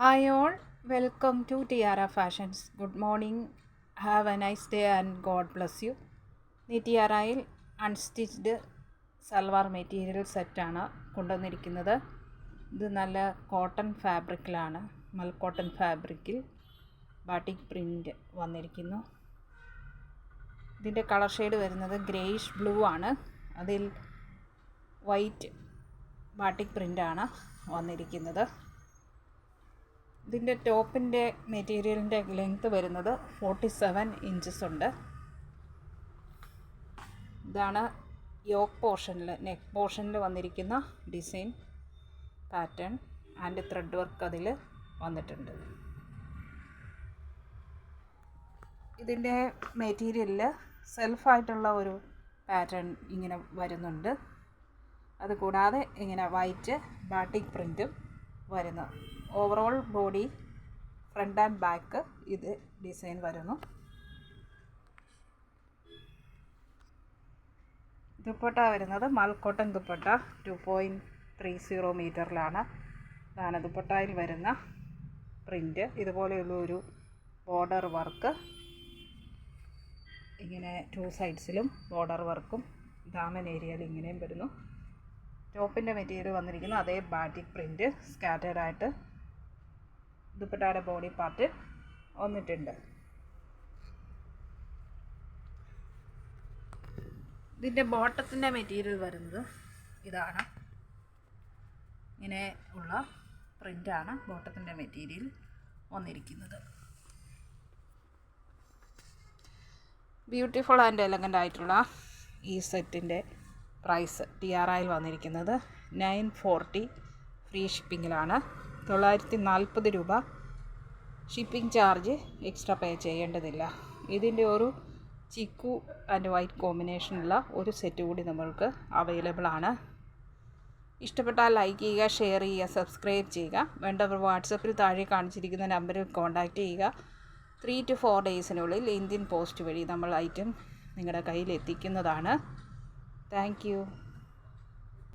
Hi all, welcome to Tiara Fashions. Good morning, have a nice day and God bless you. ഈ ടിയാറയിൽ unstitched salwar material സെറ്റാണ് കൊണ്ടുവന്നിരിക്കുന്നത്. ഇത് നല്ല cotton ഫാബ്രിക്കിലാണ്, മൽക്കോട്ടൺ ഫാബ്രിക്കിൽ batik print വന്നിരിക്കുന്നു. ഇതിൻ്റെ കളർ ഷെയ്ഡ് വരുന്നത് ഗ്രേയിഷ് ബ്ലൂ ആണ്. അതിൽ വൈറ്റ് ബാട്ടിക് പ്രിൻ്റാണ് വന്നിരിക്കുന്നത്. ഇതിൻ്റെ ടോപ്പിൻ്റെ മെറ്റീരിയലിൻ്റെ ലെങ്ത്ത് വരുന്നത് 47 ഇഞ്ചസ് ഉണ്ട്. ഇതാണ് യോക്ക് പോർഷനിൽ, നെക്ക് പോർഷനിൽ വന്നിരിക്കുന്ന design pattern and thread work അതിൽ വന്നിട്ടുണ്ട്. ഇതിൻ്റെ മെറ്റീരിയലിൽ സെൽഫായിട്ടുള്ള ഒരു പാറ്റേൺ ഇങ്ങനെ വരുന്നുണ്ട്. അതുകൂടാതെ ഇങ്ങനെ വൈറ്റ് ബാട്ടിക് പ്രിൻറ്റും വരുന്നു. Overall body front and back ഇത് ഡിസൈൻ വരുന്നു. ദുപ്പട്ട വരുന്നത് മൽക്കോട്ടൺ ദുപ്പട്ട 2.30 മീറ്ററിലാണ്. ഇതാണ് ദുപ്പട്ടയിൽ വരുന്ന പ്രിൻ്റ്. ഇതുപോലെയുള്ള ഒരു ബോർഡർ വർക്ക്, ഇങ്ങനെ 2 സൈഡ്സിലും ബോർഡർ വർക്കും ദാമൻ ഏരിയയിൽ ഇങ്ങനെയും വരുന്നു. ടോപ്പിൻ്റെ മെറ്റീരിയൽ വന്നിരിക്കുന്നു അതേ ബാറ്റിക് പ്രിൻ്റ് സ്കാറ്റേഡായിട്ട് ദുപ്പട്ടയുടെ ബോഡി പാർട്ട് വന്നിട്ടുണ്ട്. ഇതിൻ്റെ ബോട്ടത്തിൻ്റെ മെറ്റീരിയൽ വരുന്നത് ഇതാണ്. ഇങ്ങനെ ഉള്ള പ്രിൻ്റാണ് ബോട്ടത്തിൻ്റെ മെറ്റീരിയൽ വന്നിരിക്കുന്നത്. ബ്യൂട്ടിഫുൾ ആൻഡ് എലഗൻ്റ് ആയിട്ടുള്ള ഈ സെറ്റിൻ്റെ പ്രൈസ് ടിയാറയിൽ വന്നിരിക്കുന്നത് 940 ഫ്രീ ഷിപ്പിങ്ങിലാണ്. 940 രൂപ ഷിപ്പിംഗ് ചാർജ് എക്സ്ട്രാ പേ ചെയ്യേണ്ടതില്ല. ഇതിൻ്റെ ഒരു ചിക്കു ആൻഡ് വൈറ്റ് കോമ്പിനേഷനുള്ള ഒരു സെറ്റ് കൂടി നമ്മൾക്ക് അവൈലബിൾ ആണ്. ഇഷ്ടപ്പെട്ടാൽ ലൈക്ക് ചെയ്യുക, ഷെയർ ചെയ്യുക, സബ്സ്ക്രൈബ് ചെയ്യുക. വേണ്ടവർ വാട്സപ്പിൽ താഴെ കാണിച്ചിരിക്കുന്ന നമ്പറിൽ കോൺടാക്റ്റ് ചെയ്യുക. 3 to 4 ഡേയ്സിനുള്ളിൽ ഇന്ത്യൻ പോസ്റ്റ് വഴി നമ്മൾ ഐറ്റം നിങ്ങളുടെ കയ്യിൽ എത്തിക്കുന്നതാണ്. Thank you.